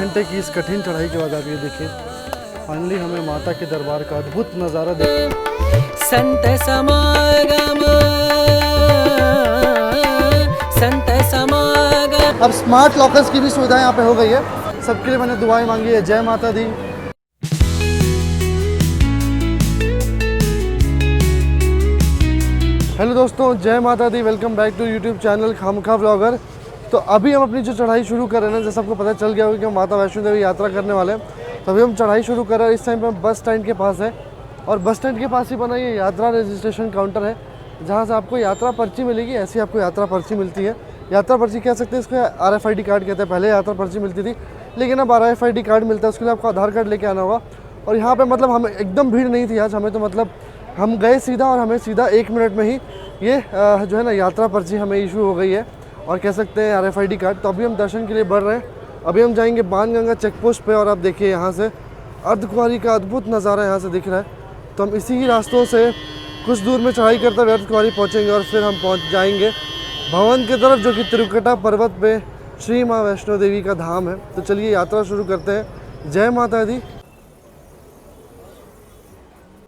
घंटे की इस कठिन चढ़ाई के बाद आप ये देखिए फाइनली हमें माता के दरबार का अद्भुत नज़ारा संत समागम संत समागम। अब स्मार्ट लॉकर्स की भी सुविधा यहाँ पे हो गई है। सबके लिए मैंने दुआएं मांगी है। जय माता दी। हेलो दोस्तों, जय माता दी। Welcome back to YouTube channel Khamkha vlogger. तो अभी हम अपनी जो चढ़ाई शुरू कर रहे हैं ना, जैसे आपको पता चल गया होगा कि हम माता वैष्णो देवी यात्रा करने वाले हैं। तो अभी हम चढ़ाई शुरू कर रहे हैं। इस टाइम पे हम बस स्टैंड के पास है और बस स्टैंड के पास ही बना ये यात्रा रजिस्ट्रेशन काउंटर है, जहाँ से आपको यात्रा पर्ची मिलेगी। ऐसी आपको यात्रा पर्ची मिलती है। यात्रा पर्ची कह सकते हैं, इसको RFID कार्ड कहते हैं। पहले यात्रा पर्ची मिलती थी, लेकिन अब RFID कार्ड मिलता है। उसके लिए आपको आधार कार्ड लेके आना होगा। और यहाँ पे मतलब हमें एकदम भीड़ नहीं थी आज। हमें तो मतलब हम गए सीधा और हमें सीधा 1 मिनट में ही ये जो है ना यात्रा पर्ची हमें इशू हो गई है, और कह सकते हैं RFID कार्ड। तो अभी हम दर्शन के लिए बढ़ रहे हैं। अभी हम जाएंगे बाणगंगा चेक पोस्ट पे, और आप देखिए यहाँ से अर्धकुंवारी का अद्भुत नज़ारा यहाँ से दिख रहा है। तो हम इसी ही रास्तों से कुछ दूर में चढ़ाई करते हुए अर्धकुंवारी पहुँचेंगे और फिर हम पहुँच जाएंगे भवन की तरफ, जो कि त्रिकुटा पर्वत पे श्री माँ वैष्णो देवी का धाम है। तो चलिए यात्रा शुरू करते हैं। जय माता दी।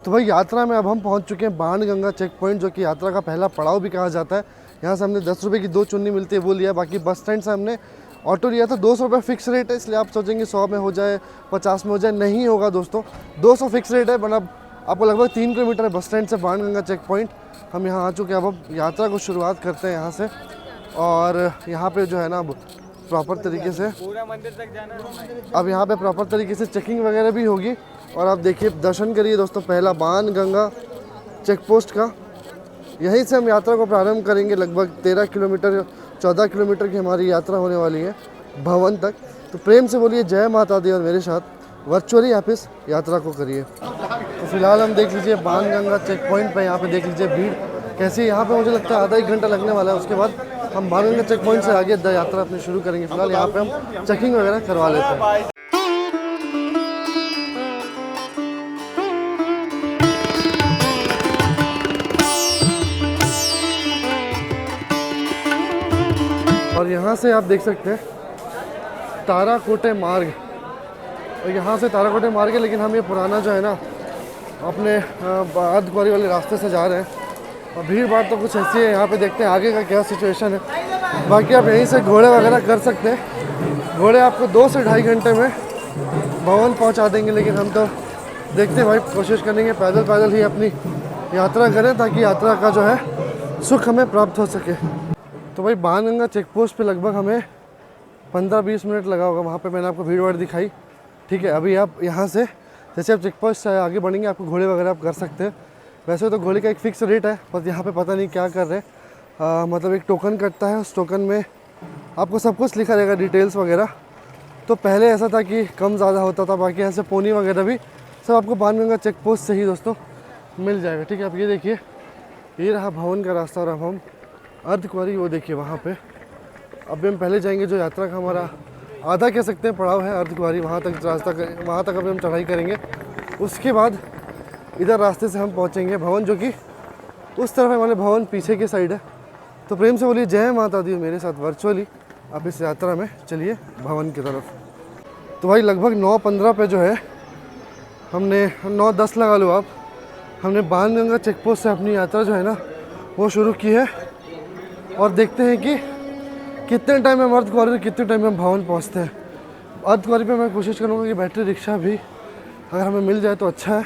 तो भाई यात्रा में अब हम पहुंच चुके हैं बाणगंगा चेक पॉइंट, जो कि यात्रा का पहला पड़ाव भी कहा जाता है। यहाँ से हमने 10 रुपये की 2 चुन्नी मिलती है वो लिया। बाकी बस स्टैंड से हमने ऑटो लिया था। 200 रुपये फिक्स रेट है, इसलिए आप सोचेंगे 100 में हो जाए, 50 में हो जाए। नहीं होगा दोस्तों, 200 फिक्स रेट है। मतलब आपको लगभग 3 किलोमीटर है बस स्टैंड से बाणगंगा चेक पॉइंट। हम यहाँ आ चुके हैं। अब यात्रा को शुरुआत करते हैं यहाँ से। और यहाँ पे जो है ना प्रॉपर तरीके से पूरा मंदिर तक जाना है। अब यहाँ पे प्रॉपर तरीके से चेकिंग वगैरह भी होगी। और आप देखिए, दर्शन करिए दोस्तों पहला बाणगंगा चेक पोस्ट का। यहीं से हम यात्रा को प्रारंभ करेंगे। लगभग 13 किलोमीटर 14 किलोमीटर की हमारी यात्रा होने वाली है भवन तक। तो प्रेम से बोलिए जय माता दी और मेरे साथ वर्चुअली आप इस यात्रा को करिए। तो फिलहाल हम देख लीजिए बाणगंगा चेक पॉइंट पर। यहाँ पे देख लीजिए भीड़ कैसी है। यहाँ पे मुझे लगता है आधा 1 घंटा लगने वाला है। उसके बाद हम बाणगंगा चेक पॉइंट से आगे यात्रा अपनी शुरू करेंगे। फिलहाल यहाँ पे हम चेकिंग वगैरह करवा लेते हैं। और यहाँ से आप देख सकते हैं ताराकोटे मार्ग। और यहाँ से ताराकोटे मार्ग है, लेकिन हम ये पुराना जो है ना अपने अर्धकुंवारी वाले रास्ते से जा रहे हैं। और भीड़ भाड़ तो कुछ ऐसी है। यहाँ पे देखते हैं आगे का क्या सिचुएशन है। बाकी आप यहीं से घोड़े वगैरह कर सकते हैं। घोड़े आपको 2 से 2.5 घंटे में भवन पहुँचा देंगे, लेकिन हम तो देखते हैं भाई, कोशिश करेंगे पैदल ही अपनी यात्रा करें, ताकि यात्रा का जो है सुख हमें प्राप्त हो सके। तो भाई बाणगंगा चेक पोस्ट पे लगभग हमें 15-20 मिनट लगा होगा। वहाँ पे मैंने आपको भीड़ भाड़ दिखाई, ठीक है। अभी आप यहाँ से जैसे आप चेक पोस्ट से आगे बढ़ेंगे, आपको घोड़े वगैरह आप कर सकते हैं। वैसे तो घोड़े का एक फ़िक्स रेट है, पर यहाँ पे पता नहीं क्या कर रहे हैं। मतलब एक टोकन कटता है, उस टोकन में आपको सब कुछ लिखा रहेगा, डिटेल्स वगैरह। तो पहले ऐसा था कि कम ज़्यादा होता था। बाकी ऐसे पोनी वगैरह भी सब आपको बाणगंगा चेक पोस्ट से ही दोस्तों मिल जाएगा, ठीक है। आप ये देखिए, ये रहा भवन का रास्ता। और अब हम अर्धकुंवारी वो देखिए वहाँ पे अभी हम पहले जाएंगे। जो यात्रा का हमारा आधा कह सकते हैं पड़ाव है अर्धकुंवारी, वहाँ तक रास्ता वहाँ तक अभी हम चढ़ाई करेंगे। उसके बाद इधर रास्ते से हम पहुँचेंगे भवन, जो कि उस तरफ है। हमारे भवन पीछे की साइड है। तो प्रेम से बोलिए जय माता दी मेरे साथ वर्चुअली आप इस यात्रा में चलिए भवन की तरफ। तो भाई लगभग 9:15 पे जो है हमने 9:10 लगा लो आप, हमने बाणगंगा चेक पोस्ट से अपनी यात्रा जो है ना वो शुरू की है। और देखते हैं कि कितने टाइम में अर्धकुंवारी और कितने टाइम में हम भवन पहुंचते हैं। अर्धकुंवारी पे मैं कोशिश करूंगा कि बैटरी रिक्शा भी अगर हमें मिल जाए तो अच्छा है।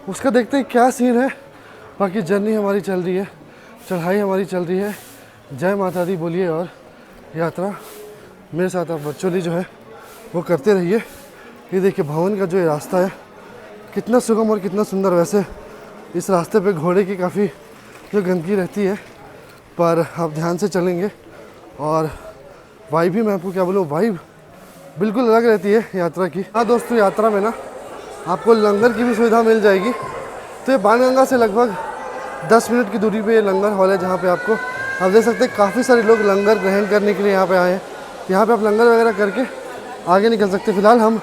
उसका देखते हैं क्या सीन है। बाकी जर्नी हमारी चल रही है, चढ़ाई हमारी चल रही है। जय माता दी बोलिए और यात्रा मेरे साथ आप वर्चुअली जो है वो करते रहिए। ये देखिए भवन का जो ये रास्ता है कितना सुगम और कितना सुंदर। वैसे इस रास्ते पे घोड़े की काफ़ी जो गंदगी रहती है, पर आप ध्यान से चलेंगे। और वाइब भी मैं आपको क्या बोलूँ, वाइब बिल्कुल अलग रहती है यात्रा की। हाँ दोस्तों, यात्रा में ना आपको लंगर की भी सुविधा मिल जाएगी। तो ये बाणगंगा से लगभग 10 मिनट की दूरी पे ये लंगर हॉल है, जहाँ पे आपको आप देख सकते हैं काफ़ी सारे लोग लंगर ग्रहण करने के लिए यहाँ पे आए हैं। यहाँ पे आप लंगर वगैरह करके आगे निकल सकते हैं। फिलहाल हम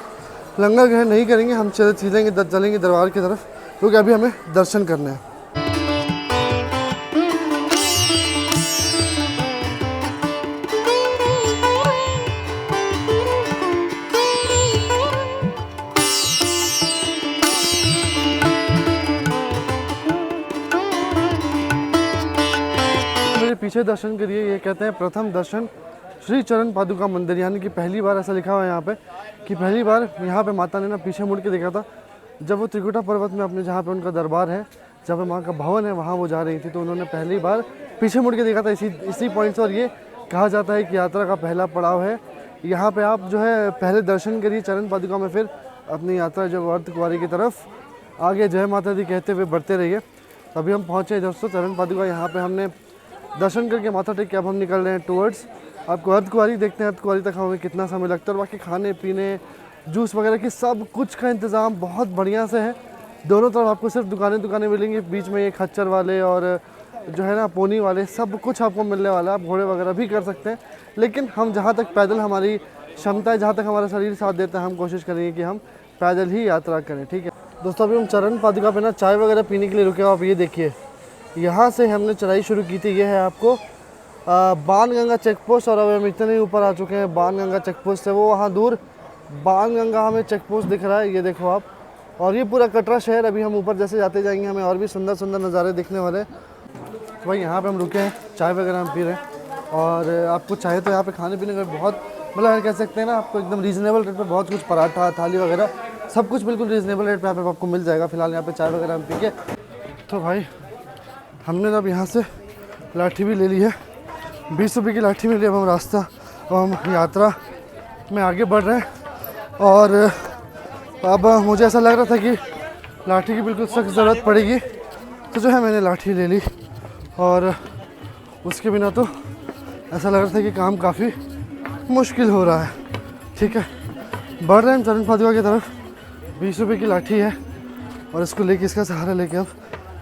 लंगर ग्रहण नहीं करेंगे, हम चलेंगे दरबार की तरफ, क्योंकि अभी हमें दर्शन करने हैं। पीछे दर्शन करिए, ये कहते हैं प्रथम दर्शन श्री चरण पादुका मंदिर, यानी कि पहली बार ऐसा लिखा हुआ है यहाँ पे कि पहली बार यहाँ पे माता ने ना पीछे मुड़ के देखा था जब वो त्रिकुटा पर्वत में अपने जहाँ पे उनका दरबार है, जहाँ पे माँ का भवन है, वहाँ वो जा रही थी, तो उन्होंने पहली बार पीछे मुड़ के देखा था इसी पॉइंट से। और ये कहा जाता है कि यात्रा का पहला पड़ाव है यहाँ पे। आप जो है पहले दर्शन करिए चरण पादुका में, फिर अपनी यात्रा जो अर्धकुंवारी की तरफ आगे जय माता दी कहते हुए बढ़ते रहिए। अभी हम पहुँचे दोस्तों चरण पादुका, यहाँ पे हमने दर्शन करके माथा टेक के अब हम निकल रहे हैं टूवर्ड्स आपको अर्धकुंवारी देखते हैं। अर्धकुंवारी तक हमें कितना समय लगता है और बाकी खाने पीने जूस वगैरह की सब कुछ का इंतज़ाम बहुत बढ़िया से है। दोनों तरफ आपको सिर्फ दुकानें मिलेंगी, बीच में ये खच्चर वाले और जो है ना पोनी वाले सब कुछ आपको मिलने वाला है। आप घोड़े वगैरह भी कर सकते हैं, लेकिन हम जहाँ तक पैदल हमारी क्षमता है, जहाँ तक हमारा शरीर साथ देता है, हम कोशिश करेंगे कि हम पैदल ही यात्रा करें। ठीक है दोस्तों, अभी हम चरण पादुका पे ना चाय वगैरह पीने के लिए रुके हो। आप ये देखिए, यहाँ से हमने चढ़ाई शुरू की थी। ये है आपको बाणगंगा चेक पोस्ट, और अब हम इतने ऊपर आ चुके हैं बाणगंगा चेक पोस्ट से। वो वहाँ दूर बाणगंगा हमें चेक पोस्ट दिख रहा है, ये देखो आप। और ये पूरा कटरा शहर, अभी हम ऊपर जैसे जाते जाएंगे हमें और भी सुंदर सुंदर नज़ारे दिखने वाले। तो भाई यहाँ पे हम रुके हैं, चाय वगैरह हम पी रहे हैं। और आपको चाहे तो यहाँ पे खाने पीने का बहुत मतलब कह सकते हैं ना, आपको एकदम रीज़नेबल रेट पे बहुत कुछ पराठा थाली वगैरह सब कुछ बिल्कुल रीज़नेबल रेट पे आपको मिल जाएगा। फिलहाल यहाँ पे चाय वगैरह हम पी के, तो भाई हमने अब यहाँ से लाठी भी ले ली है, 20 रुपये की लाठी मिली। अब हम रास्ता हम यात्रा में आगे बढ़ रहे हैं। और अब मुझे ऐसा लग रहा था कि लाठी की बिल्कुल सख्त ज़रूरत पड़ेगी, तो जो है मैंने लाठी ले ली। और उसके बिना तो ऐसा लग रहा था कि काम काफ़ी मुश्किल हो रहा है। ठीक है, बढ़ रहे हैं हम चरण पादुका की तरफ। 20 रुपये की लाठी है और इसको लेके, इसका सहारा लेके अब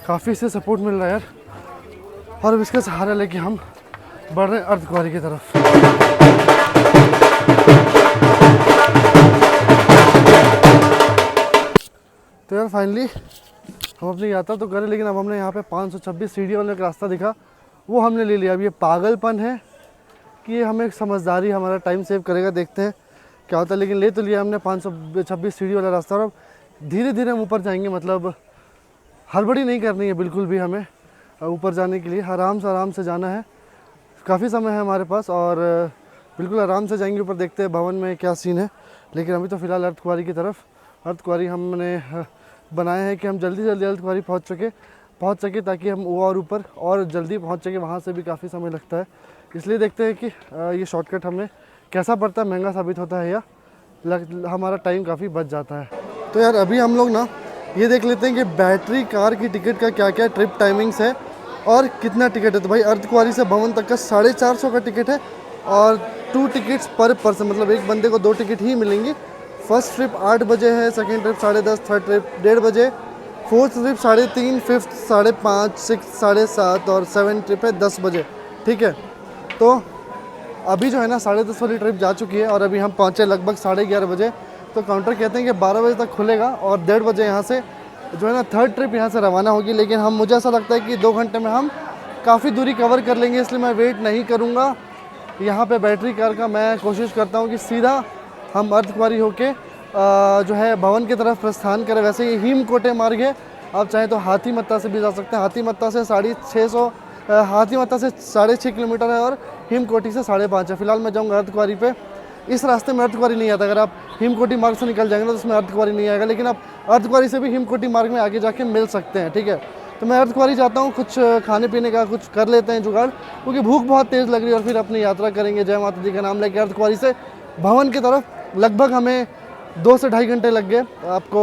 काफ़ी इससे सपोर्ट मिल रहा है यार। और अब इसका सहारा लेके हम बढ़ रहे हैं अर्धकुंवारी की तरफ। तो यार फाइनली हम अपनी यात्रा तो करें, लेकिन अब हमने यहाँ पे 526 सीढ़ी वाला एक रास्ता दिखा, वो हमने ले लिया। अब ये पागलपन है कि ये हमें समझदारी, हमारा टाइम सेव करेगा, देखते हैं क्या होता है। लेकिन ले तो लिया हमने 526 सीढ़ी वाला रास्ता, और अब धीरे धीरे हम ऊपर जाएंगे। मतलब हड़बड़ी नहीं करनी है बिल्कुल भी हमें ऊपर जाने के लिए, आराम से जाना है। काफ़ी समय है हमारे पास और बिल्कुल आराम से जाएंगे ऊपर, देखते हैं भवन में क्या सीन है। लेकिन अभी तो फ़िलहाल अर्धकुंवारी की तरफ, अर्धकुंवारी हमने बनाया है कि हम जल्दी से जल्दी अर्धकुंवारी पहुँच सके ताकि हम वो और ऊपर और जल्दी पहुँच सके। वहाँ से भी काफ़ी समय लगता है, इसलिए देखते हैं कि ये शॉर्टकट हमें कैसा पड़ता है, महंगा साबित होता है या हमारा टाइम काफ़ी बच जाता है। तो यार अभी हम लोग ना ये देख लेते हैं कि बैटरी कार की टिकट का क्या क्या ट्रिप टाइमिंग्स है और कितना टिकट है। तो भाई अर्धकुंवारी से भवन तक का 450 का टिकट है और 2 टिकट्स पर पर्सन, मतलब एक बंदे को 2 टिकट ही मिलेंगी। फर्स्ट ट्रिप 8 बजे है, सेकेंड ट्रिप 10:30, थर्ड ट्रिप 1:30 बजे, फोर्थ ट्रिप 3:30, फिफ्थ 5:30, सिक्स 7:30 और 7 ट्रिप है 10 बजे। ठीक है, तो अभी जो है ना 10:30 वाली ट्रिप जा चुकी है और अभी हम पहुँचे लगभग 11:30 बजे। तो काउंटर कहते हैं कि 12 बजे तक खुलेगा और 1:30 बजे यहाँ से जो है ना थर्ड ट्रिप यहाँ से रवाना होगी। लेकिन मुझे ऐसा लगता है कि 2 घंटे में हम काफ़ी दूरी कवर कर लेंगे, इसलिए मैं वेट नहीं करूँगा यहाँ पे बैटरी कार का। मैं कोशिश करता हूँ कि सीधा हम अर्धकुंवारी होके जो है भवन की तरफ प्रस्थान करें। वैसे ये हिमकोटे मार्ग है, आप चाहें तो हाथीमत्ता से भी जा सकते हैं। हाथीमत्ता से 6.5 किलोमीटर है और हिमकोटी से 5.5 है। फिलहाल मैं जाऊँगा अर्धकुंवारी पे। इस रास्ते में अर्धकुंवारी नहीं आता, अगर आप हिमकोटी मार्ग से निकल जाएंगे तो उसमें अर्धकुंवारी नहीं आएगा, लेकिन आप अर्धकुंवारी से भी हिमकोटी मार्ग में आगे जाके मिल सकते हैं। ठीक है, तो मैं अर्धकुंवारी जाता हूँ, कुछ खाने पीने का कुछ कर लेते हैं जुगाड़, क्योंकि भूख बहुत तेज़ लग रही है। और फिर अपनी यात्रा करेंगे जय माता दी का नाम लेकर अर्धकुंवारी से भवन की तरफ। लगभग हमें 2 से 2.5 घंटे लग गए आपको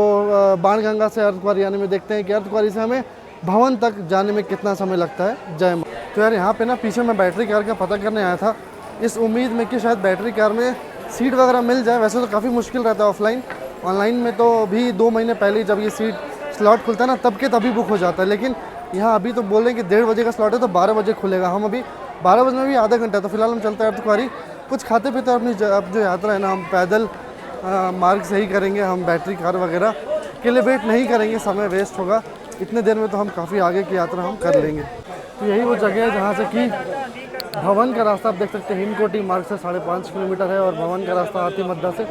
बाणगंगा से अर्धकुंवारी आने में। देखते हैं कि अर्धकुंवारी से हमें भवन तक जाने में कितना समय लगता है। जय माता। तो यार यहाँ पे ना पीछे मैं बैटरी कार का पता करने आया था, इस उम्मीद में कि शायद बैटरी कार में सीट वगैरह मिल जाए। वैसे तो काफ़ी मुश्किल रहता है ऑफलाइन, ऑनलाइन में तो भी 2 महीने पहले जब ये सीट स्लॉट खुलता है ना तभी बुक हो जाता है। लेकिन यहाँ अभी तो बोल रहे हैं कि 1:30 बजे का स्लॉट है तो 12 बजे खुलेगा। हम अभी 12 बजे में भी आधा घंटा है, तो फिलहाल हम चलते हैं अर्धकुंवारी, कुछ खाते पीते अपनी अब जो यात्रा है ना हम पैदल मार्ग से ही करेंगे। हम बैटरी कार वगैरह के लिए वेट नहीं करेंगे, समय वेस्ट होगा। इतने देर में तो हम काफ़ी आगे की यात्रा हम कर लेंगे। तो यही वो जगह है जहाँ से कि भवन का रास्ता आप देख सकते हैं हिमकोटी मार्ग से 5.5 किलोमीटर है और भवन का रास्ता हाथीमत्ता से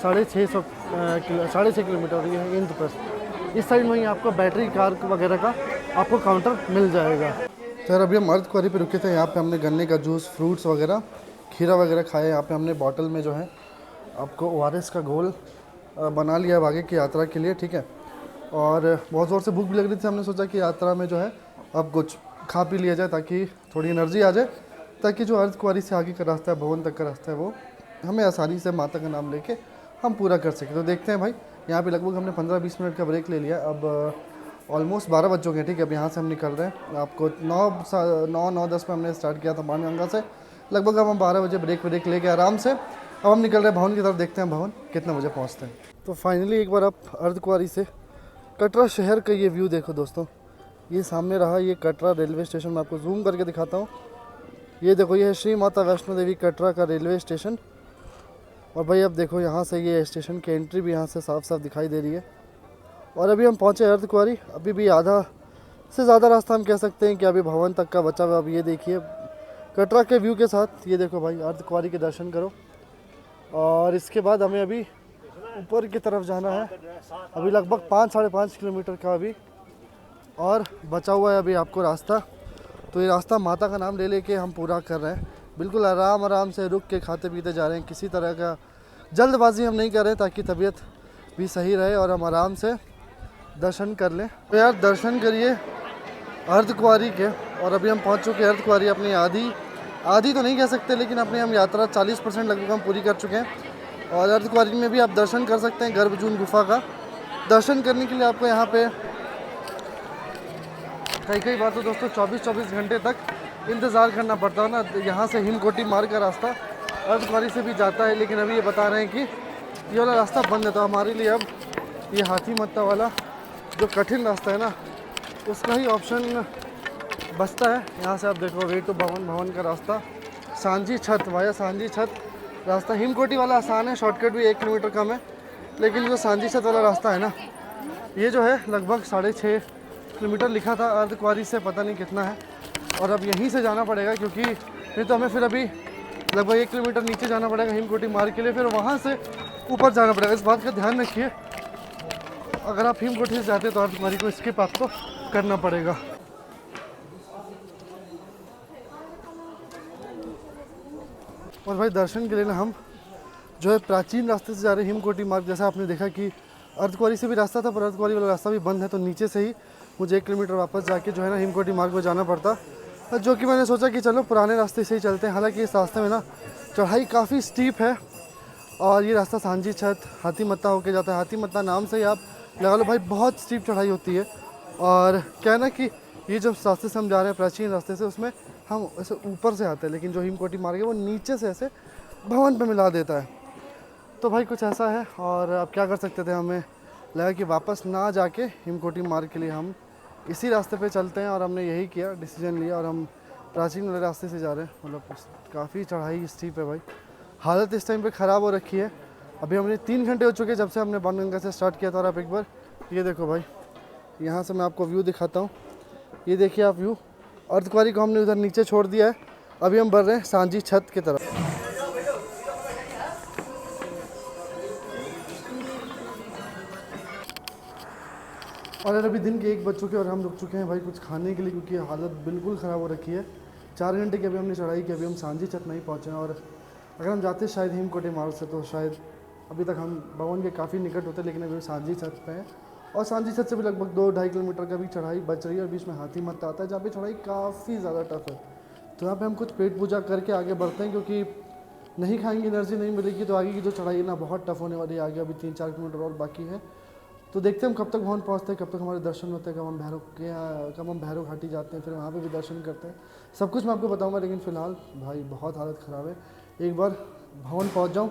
6.5 किलोमीटर और ये है इंद्रप्रस्थ। इस साइड में ही आपको बैटरी कार वगैरह का आपको काउंटर मिल जाएगा। तो यार अभी हम अर्धकुंवारी पे रुके थे। यहाँ पे हमने गन्ने का जूस, फ्रूट्स वगैरह, खीरा वगैरह खाए। यहाँ पे हमने बॉटल में जो है आपको ORS का घोल बना लिया अब आगे की यात्रा के लिए, ठीक है। और बहुत ज़ोर से भूख भी लग रही थी, हमने सोचा कि यात्रा में जो है अब कुछ खा पी लिया जाए ताकि थोड़ी एनर्जी आ जाए, ताकि जो अर्धकुंवारी से आगे का रास्ता है, भवन तक का रास्ता है, वो हमें आसानी से माता का नाम लेके हम पूरा कर सकें। तो देखते हैं भाई, यहाँ पे लगभग हमने 15-20 मिनट का ब्रेक ले लिया। अब ऑलमोस्ट 12 बज चुके हैं, ठीक है। अब यहाँ से हम निकल रहे हैं। आपको 9-10 में हमने स्टार्ट किया था बाणगंगा से, लगभग अब हम 12 बजे ब्रेक लेके आराम से अब हम निकल रहे हैं भवन की तरफ। देखते हैं भवन कितने बजे पहुँचते हैं। तो फाइनली एक बार आप अर्धकुंवारी से कटरा शहर का ये व्यू देखो दोस्तों। ये सामने रहा ये कटरा रेलवे स्टेशन, मैं आपको जूम करके दिखाता हूँ। ये देखो, ये है श्री माता वैष्णो देवी कटरा का रेलवे स्टेशन। और भाई अब देखो यहाँ से ये स्टेशन की एंट्री भी यहाँ से साफ साफ दिखाई दे रही है। और अभी हम पहुँचे अर्धकुंवारी। अभी भी आधा से ज़्यादा रास्ता हम कह सकते हैं कि अभी भवन तक का बचा हुआ। अब ये देखिए कटरा के व्यू के साथ, ये देखो भाई अर्धकुंवारी के दर्शन करो। और इसके बाद हमें अभी ऊपर की तरफ जाना है। अभी लगभग 5-5.5 किलोमीटर का अभी और बचा हुआ है अभी आपको रास्ता। तो ये रास्ता माता का नाम ले लेके हम पूरा कर रहे हैं। बिल्कुल आराम से रुक के खाते पीते जा रहे हैं। किसी तरह का जल्दबाजी हम नहीं कर रहे हैं, ताकि तबीयत भी सही रहे और हम आराम से दर्शन कर लें। तो यार दर्शन करिए अर्धकुंवारी के। और अभी हम पहुंच चुके हैं अर्धकुंवारी। अपनी आधी तो नहीं कह सकते, लेकिन अपनी हम यात्रा 40% लगभग हम पूरी कर चुके हैं। और अर्धकुंवारी में भी आप दर्शन कर सकते हैं। गर्भजून गुफा का दर्शन करने के लिए आपको यहाँ पे कई बार तो दोस्तों 24 घंटे तक इंतज़ार करना पड़ता है ना। यहाँ से हिमकोटी मार्ग का रास्ता अर्धकुंवारी से भी जाता है, लेकिन अभी ये बता रहे हैं कि ये वाला रास्ता बंद है। तो हमारे लिए अब ये हाथी मत्ता वाला जो कठिन रास्ता है ना, उसका ही ऑप्शन बचता है। यहाँ से आप देखो वे टू भवन का रास्ता, सांझी छत वाया सांझी छत रास्ता। हिमकोटी वाला आसान है, शॉर्टकट भी 1 किलोमीटर कम है। लेकिन जो सांझी छत वाला रास्ता है ना, ये जो है लगभग 6.5 किलोमीटर लिखा था अर्धकुंवारी से, पता नहीं कितना है। और अब यहीं से जाना पड़ेगा, क्योंकि नहीं तो हमें फिर अभी लगभग 1 किलोमीटर नीचे जाना पड़ेगा हिमकोटी मार्ग के लिए, फिर वहाँ से ऊपर जाना पड़ेगा। इस बात का ध्यान रखिए, अगर आप हिमकोटी से जाते तो अर्धकुंवारी को स्किप आपको करना पड़ेगा। और भाई दर्शन के लिए ना हम जो है प्राचीन रास्ते से जा रहे हैं हिमकोटी मार्ग। जैसा आपने देखा कि अर्धकुंवारी से भी रास्ता था, पर अर्धकुंवारी वाला रास्ता भी बंद है। तो नीचे से ही मुझे 1 किलोमीटर वापस जाके जो है ना हिमकोटी मार्ग को जाना पड़ता, जो कि मैंने सोचा कि चलो पुराने रास्ते से ही चलते हैं। हालांकि इस रास्ते में ना चढ़ाई काफ़ी स्टीप है। और ये रास्ता सांझी छत हाथी मत्ता होके जाता है। हाथी मत्ता नाम से ही आप लगा लो भाई, बहुत स्टीप चढ़ाई होती है। और क्या है ना कि ये जो रास्ते से हम जा रहे हैं प्राचीन रास्ते से, उसमें हम ऐसे ऊपर से आते हैं, लेकिन जो हिमकोटी मार्ग है वो नीचे से ऐसे भवन पे मिला देता है। तो भाई कुछ ऐसा है। और अब क्या कर सकते थे, हमें लगा कि वापस ना जाके हिमकोटी मार्ग के लिए हम इसी रास्ते पे चलते हैं। और हमने यही किया, डिसीजन लिया, और हम प्राचीन वाले रास्ते से जा रहे हैं। मतलब काफ़ी चढ़ाई स्टीप है भाई, हालत इस टाइम पे ख़राब हो रखी है। अभी हमने 3 घंटे हो चुके हैं जब से हमने बाणगंगा से स्टार्ट किया था। और आप एक बार ये देखो भाई, यहाँ से मैं आपको व्यू दिखाता हूँ। ये देखिए आप व्यू, अर्धकुंवारी को हमने उधर नीचे छोड़ दिया है। अभी हम बढ़ रहे हैं सांझी छत की तरफ। और यार अभी दिन के 1 बज चुके हैं और हम रुक चुके हैं भाई कुछ खाने के लिए, क्योंकि हालत बिल्कुल ख़राब हो रखी है। 4 घंटे की अभी हमने चढ़ाई की, अभी हम सांझी छत नहीं पहुँचे हैं। और अगर हम जाते शायद हिमकोटी मार्ग से, तो शायद अभी तक हम भवन के काफ़ी निकट होते, लेकिन अभी सांझी छत पे हैं। और सांझी छत से भी लगभग 2-2.5 किलोमीटर का भी चढ़ाई बच रही है। और बीच में हाथी मत्ता आता है, जहाँ पे चढ़ाई काफ़ी ज़्यादा टफ है। तो यहाँ पे हम कुछ पेट पूजा करके आगे बढ़ते हैं, क्योंकि नहीं खाएंगे एनर्जी नहीं मिलेगी। तो आगे की जो चढ़ाई है ना बहुत टफ होने वाली है। आगे अभी 3-4 किलोमीटर और बाकी है। तो देखते हैं हम कब तक भवन पहुँचते हैं, कब तक हमारे दर्शन होते हैं, कब हम भैरव घाटी जाते हैं, फिर वहाँ पे भी दर्शन करते हैं। सब कुछ मैं आपको बताऊँगा, लेकिन फ़िलहाल भाई बहुत हालत ख़राब है। एक बार भवन पहुँच जाऊँ,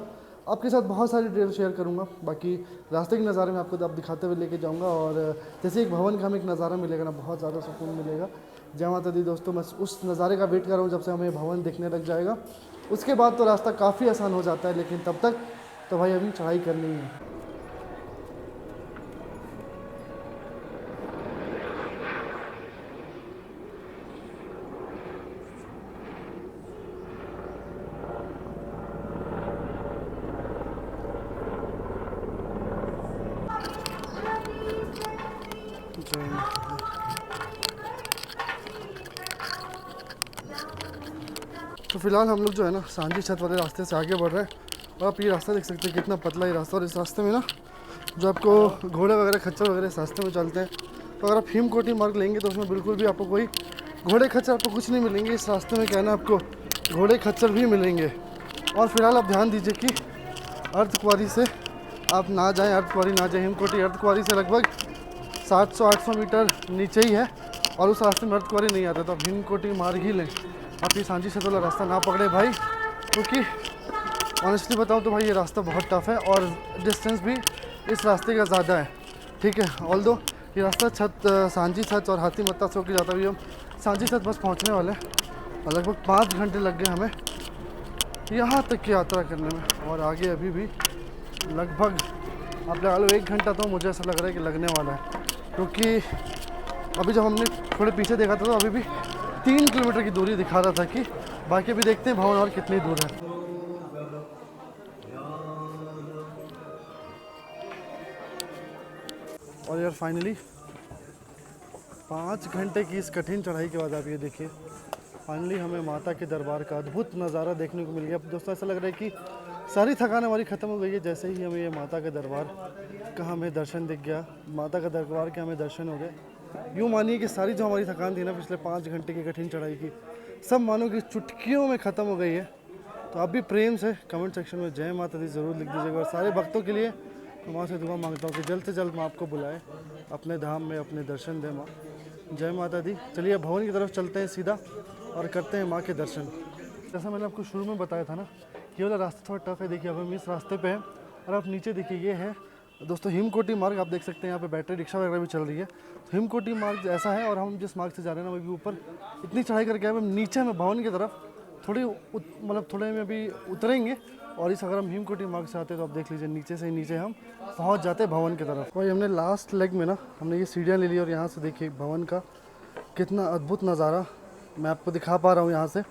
आपके साथ बहुत सारी डिटेल शेयर करूँगा। बाकी रास्ते के नज़ारे में आपको अब दिखाते हुए लेके जाऊँगा। और जैसे एक भवन का हमें एक नज़ारा मिलेगा ना, बहुत ज़्यादा सुकून मिलेगा। जय माता दी दोस्तों, मैं उस नज़ारे का वेट कर रहा हूँ जब से हमें भवन दिखने लग जाएगा। उसके बाद तो रास्ता काफ़ी आसान हो जाता है, लेकिन तब तक तो भाई अभी चढ़ाई करनी है। फिलहाल हम लोग जो है ना सांझी छत वाले रास्ते से आगे बढ़ रहे हैं। और आप ये रास्ता देख सकते हैं कितना पतला ये रास्ता। और इस रास्ते में ना जो आपको घोड़े वगैरह खच्चर वगैरह इस रास्ते में चलते हैं। तो अगर आप हिमकोटी मार्ग लेंगे तो उसमें बिल्कुल भी आपको कोई घोड़े खच्चर आपको कुछ नहीं मिलेंगे। इस रास्ते में क्या है ना आपको घोड़े खच्चर भी मिलेंगे। और फिलहाल आप ध्यान दीजिए कि अर्धकुंवारी से आप ना जाएं, अर्धकुंवारी ना जाएं। हिमकोटी अर्धकुंवारी से लगभग 700-800 मीटर नीचे ही है और उस रास्ते में अर्धकुंवारी नहीं आता। तो आप हिमकोटी मार्ग ही लें, आप ये सांझी छत वाला रास्ता ना पकड़े भाई, क्योंकि ऑनेस्टली बताऊँ तो भाई ये रास्ता बहुत टफ है और डिस्टेंस भी इस रास्ते का ज़्यादा है। ठीक है, ऑल्दो ये रास्ता सांझी छत और हाथी मत्ता से होकर जाता हुआ हम सांझी छत बस पहुँचने वाले हैं। और लगभग 5 घंटे लग गए हमें यहाँ तक की यात्रा करने में। और आगे अभी भी लगभग आप लगा लो 1 घंटा तो मुझे ऐसा लग रहा है कि लगने वाला है, क्योंकि अभी जब हमने थोड़े पीछे देखा था तो अभी भी 3 किलोमीटर की दूरी दिखा रहा था कि बाकी अभी देखते हैं भवन और कितनी दूर है। और यार फाइनली 5 घंटे की इस कठिन चढ़ाई के बाद आप ये देखिए फाइनली हमें माता के दरबार का अद्भुत नज़ारा देखने को मिल गया। दोस्तों ऐसा लग रहा है कि सारी थकान हमारी ख़त्म हो गई है जैसे ही हमें ये माता के दरबार का हमें दर्शन दिख गया, माता का दरबार के हमें दर्शन हो गए। यूँ मानिए कि सारी जो हमारी थकान थी ना पिछले 5 घंटे की कठिन चढ़ाई की, सब मानो कि चुटकियों में ख़त्म हो गई है। तो आप भी प्रेम से कमेंट सेक्शन में जय माता दी ज़रूर लिख दीजिएगा। और सारे भक्तों के लिए मैं माँ से दुआ मांगता हूँ कि जल्द से जल्द माँ आपको बुलाए, अपने धाम में अपने दर्शन दे माँ। जय माता दी। चलिए अब भवन की तरफ चलते हैं सीधा और करते हैं माँ के दर्शन। जैसा मैंने आपको शुरू में बताया था ना, ये वाला रास्ता थोड़ा टफ है। देखिए अब हम इस रास्ते पे हैं और आप नीचे देखिए ये है दोस्तों हिमकोटी मार्ग। आप देख सकते हैं यहाँ पे बैटरी रिक्शा वगैरह भी चल रही है। तो हिमकोटी मार्ग ऐसा है और हम जिस मार्ग से जा रहे हैं ना वो भी ऊपर इतनी चढ़ाई करके आए, नीचे में भवन की तरफ थोड़ी मतलब थोड़े में अभी उतरेंगे। और इस अगर हम हिमकोटी मार्ग से आते हैं तो आप देख लीजिए नीचे से ही नीचे हम पहुँच जाते हैं भवन की तरफ। भाई हमने लास्ट लेग में ना हमने ये सीढ़ियाँ ले ली और यहाँ से देखिए भवन का कितना अद्भुत नज़ारा मैं आपको दिखा पा रहा हूँ। यहाँ से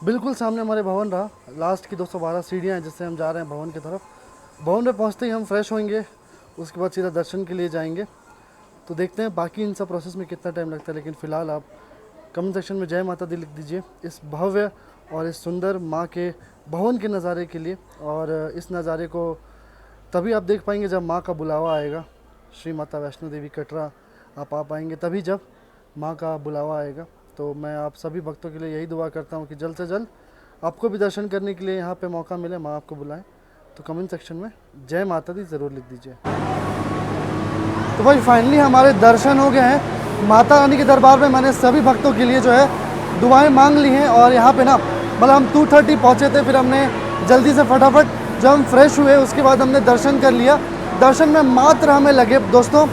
बिल्कुल सामने हमारे भवन रहा, लास्ट की 212 सीढ़ियाँ हैं जिससे हम जा रहे हैं भवन की तरफ। भवन में पहुँचते ही हम फ्रेश होंगे, उसके बाद सीधा दर्शन के लिए जाएंगे। तो देखते हैं बाकी इन सब प्रोसेस में कितना टाइम लगता है। लेकिन फ़िलहाल आप कमेंट सेक्शन में जय माता दी लिख दीजिए इस भव्य और इस सुंदर माँ के भवन के नज़ारे के लिए। और इस नज़ारे को तभी आप देख पाएंगे जब माँ का बुलावा आएगा। श्री माता वैष्णो देवी कटरा आप आ पाएंगे तभी जब माँ का बुलावा आएगा। तो मैं आप सभी भक्तों के लिए यही दुआ करता हूँ कि जल्द से जल्द आपको भी दर्शन करने के लिए यहाँ पे मौका मिले, माँ आपको बुलाएं। तो कमेंट सेक्शन में जय माता दी ज़रूर लिख दीजिए। तो भाई फाइनली हमारे दर्शन हो गए हैं माता रानी के दरबार में। मैंने सभी भक्तों के लिए जो है दुआएं मांग ली हैं। और यहाँ पे ना मतलब हम 2:30 पहुँचे थे, फिर हमने जल्दी से फटाफट जब हम फ्रेश हुए उसके बाद हमने दर्शन कर लिया। दर्शन में मात्र हमें लगे दोस्तों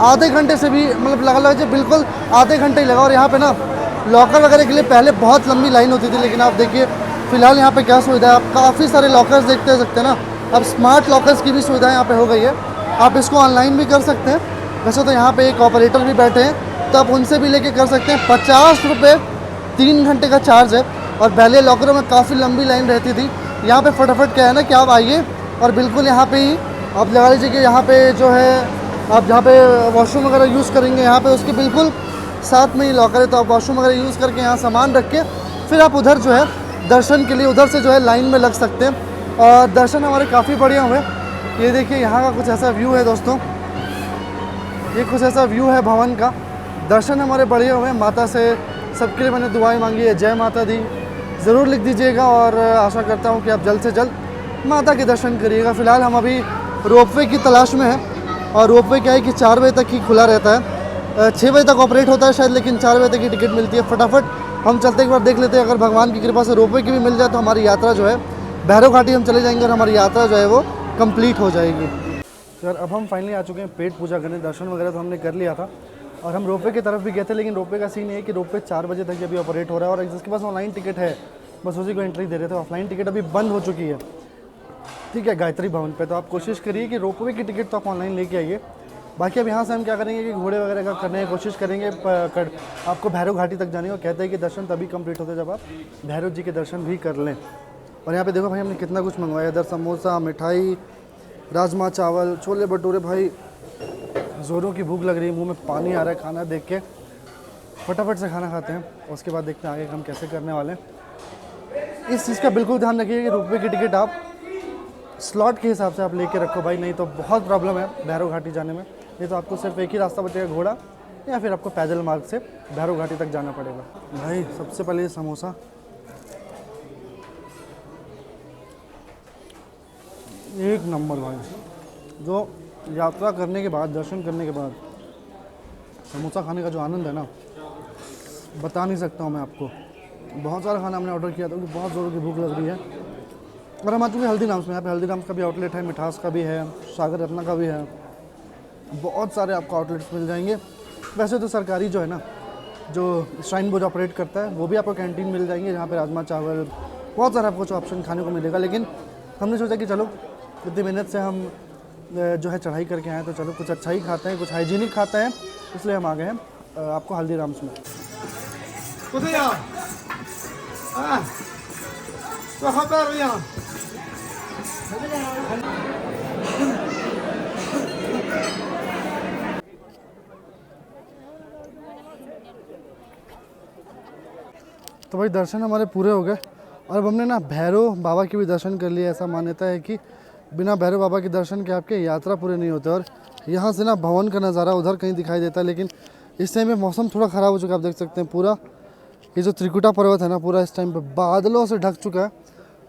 आधे घंटे से भी मतलब लगा बिल्कुल आधे घंटे ही लगा। और यहाँ पे ना लॉकर वगैरह के लिए पहले बहुत लंबी लाइन होती थी, लेकिन आप देखिए फ़िलहाल यहाँ पे क्या सुविधा है। आप काफ़ी सारे लॉकर्स देखते सकते हैं ना, अब स्मार्ट लॉकर्स की भी सुविधा यहाँ पे हो गई है। आप इसको ऑनलाइन भी कर सकते हैं। वैसे तो यहाँ पे एक ऑपरेटर भी बैठे हैं तो आप उनसे भी लेके कर सकते हैं। 50 रुपये 3 घंटे का चार्ज है। और पहले लॉकरों में काफ़ी लंबी लाइन रहती थी, यहाँ पे फटाफट क्या है ना कि आप आइए और बिल्कुल यहाँ पे ही आप लगा लीजिए कि यहाँ पे जो है आप जहाँ पे वॉशरूम वगैरह यूज़ करेंगे यहाँ पे उसके बिल्कुल साथ में ही लॉकर है। तो आप वॉशरूम वगैरह यूज़ करके यहाँ सामान रख के फिर आप उधर जो है दर्शन के लिए उधर से जो है लाइन में लग सकते हैं। और दर्शन हमारे काफ़ी बढ़िया हुए। ये देखिए यहाँ का कुछ ऐसा व्यू है दोस्तों, ये कुछ ऐसा व्यू है भवन का। दर्शन हमारे बढ़िया हुए। माता से सबके लिए मैंने दुआएं मांगी है, जय माता दी ज़रूर लिख दीजिएगा। और आशा करता हूँ कि आप जल्द से जल्द माता के दर्शन करिएगा। फ़िलहाल हम अभी रोपवे की तलाश में हैं और रोपवे क्या है कि 4 बजे तक ही खुला रहता है, 6 बजे तक ऑपरेट होता है शायद, लेकिन 4 बजे तक की टिकट मिलती है। फटाफट हम चलते एक बार देख लेते हैं, अगर भगवान की कृपा से रोपवे की भी मिल जाए तो हमारी यात्रा जो है भैरव घाटी हम चले जाएंगे और हमारी यात्रा जो है वो कंप्लीट हो जाएगी। तो यार अब हम फाइनली आ चुके हैं पेट पूजा करने। दर्शन वगैरह तो हमने कर लिया था और हम रोपवे की तरफ भी गए थे, लेकिन रोपवे का सीन ये है कि रोपवे 4 बजे तक अभी ऑपरेट हो रहा है और जिसके पास ऑनलाइन टिकट है बस उसी को एंट्री दे रहे थे। ऑफलाइन टिकट अभी बंद हो चुकी है, ठीक है, गायत्री भवन पे। तो आप कोशिश करिए कि रोपवे की टिकट तो आप ऑनलाइन लेके आइए। बाकी अब यहाँ से हम क्या करेंगे कि घोड़े वगैरह का करने की कोशिश करेंगे। आपको भैरव घाटी तक जाने को कहते हैं कि दर्शन तभी कंप्लीट होते हैं जब आप भैरव जी के दर्शन भी कर लें। और यहाँ पे देखो भाई हमने कितना कुछ मंगवाया। इधर समोसा, मिठाई, राजमा चावल, छोले भटूरे। भाई ज़ोरों की भूख लग रही है, मुँह में पानी आ रहा है खाना देख के। फटाफट से खाना खाते हैं, उसके बाद देखते हैं आगे हम कैसे करने वाले हैं। इस चीज़ का बिल्कुल ध्यान रखिए कि रोपवे की टिकट आप स्लॉट के हिसाब से आप लेके रखो भाई, नहीं तो बहुत प्रॉब्लम है भैरव घाटी जाने में। नहीं तो आपको सिर्फ एक ही रास्ता बचेगा, घोड़ा, या फिर आपको पैदल मार्ग से भैरव घाटी तक जाना पड़ेगा। भाई सबसे पहले ये समोसा, एक नंबर भाई। जो यात्रा करने के बाद, दर्शन करने के बाद समोसा खाने का जो आनंद है ना, बता नहीं सकता हूँ मैं आपको। बहुत सारा खाना हमने ऑर्डर किया था क्योंकि बहुत ज़ोरों की भूख लग रही है। और हम आ चुके हल्दीराम्स में। यहाँ पे हल्दीराम्स का भी आउटलेट है, मिठास का भी है, सागर रत्ना का भी है। बहुत सारे आपको आउटलेट्स मिल जाएंगे। वैसे तो सरकारी जो है ना, जो श्राइन बोर्ड ऑपरेट करता है, वो भी आपको कैंटीन मिल जाएंगे जहाँ पे राजमा चावल, बहुत सारा आपको जो ऑप्शन खाने को मिलेगा। लेकिन हमने सोचा कि चलो इतनी मेहनत से हम जो है चढ़ाई करके आए, तो चलो कुछ अच्छा ही खाते हैं, कुछ हाइजीनिक खाते हैं, इसलिए हम आ गए हैं आपको हल्दीराम्स में। तो भाई दर्शन हमारे पूरे हो गए और अब हमने ना भैरव बाबा के भी दर्शन कर लिए। ऐसा मान्यता है कि बिना भैरव बाबा के दर्शन के आपके यात्रा पूरे नहीं होते। और यहाँ से ना भवन का नज़ारा उधर कहीं दिखाई देता है, लेकिन इस टाइम पे मौसम थोड़ा ख़राब हो चुका है। आप देख सकते हैं पूरा ये जो त्रिकुटा पर्वत है ना, पूरा इस टाइम पे बादलों से ढक चुका है।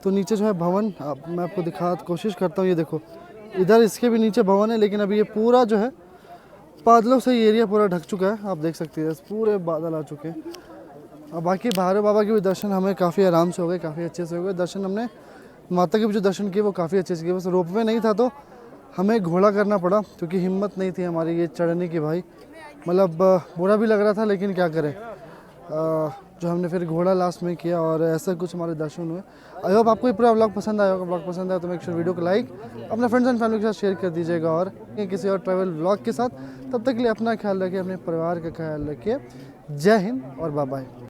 तो नीचे जो है भवन, मैं आपको दिखा कोशिश करता हूँ। ये देखो इधर इसके भी नीचे भवन है, लेकिन अभी ये पूरा जो है बादलों से ये एरिया पूरा ढक चुका है। आप देख सकते हैं पूरे बादल आ चुके हैं। और बाकी भैरव बाबा के भी दर्शन हमें काफ़ी आराम से हो गए, काफ़ी अच्छे से हो गए दर्शन। हमने माता के भी जो दर्शन किए वो काफ़ी अच्छे से किए। बस रोपवे नहीं था तो हमें घोड़ा करना पड़ा, क्योंकि हिम्मत नहीं थी हमारी ये चढ़ने की भाई। मतलब बुरा भी लग रहा था, लेकिन क्या करें, जो हमने फिर घोड़ा लास्ट में किया और ऐसा कुछ हमारे दर्शन हुए। आई होप आपको ये पूरा व्लॉग पसंद आया होगा। व्लॉग पसंद आया तो मेक श्योर वीडियो को लाइक, अपने फ्रेंड्स एंड फैमिली के साथ शेयर कर दीजिएगा। और किसी और ट्रैवल व्लॉग के साथ, तब तक के लिए अपना ख्याल रखिए, अपने परिवार का ख्याल रखिए। जय हिंद और बाय बाय।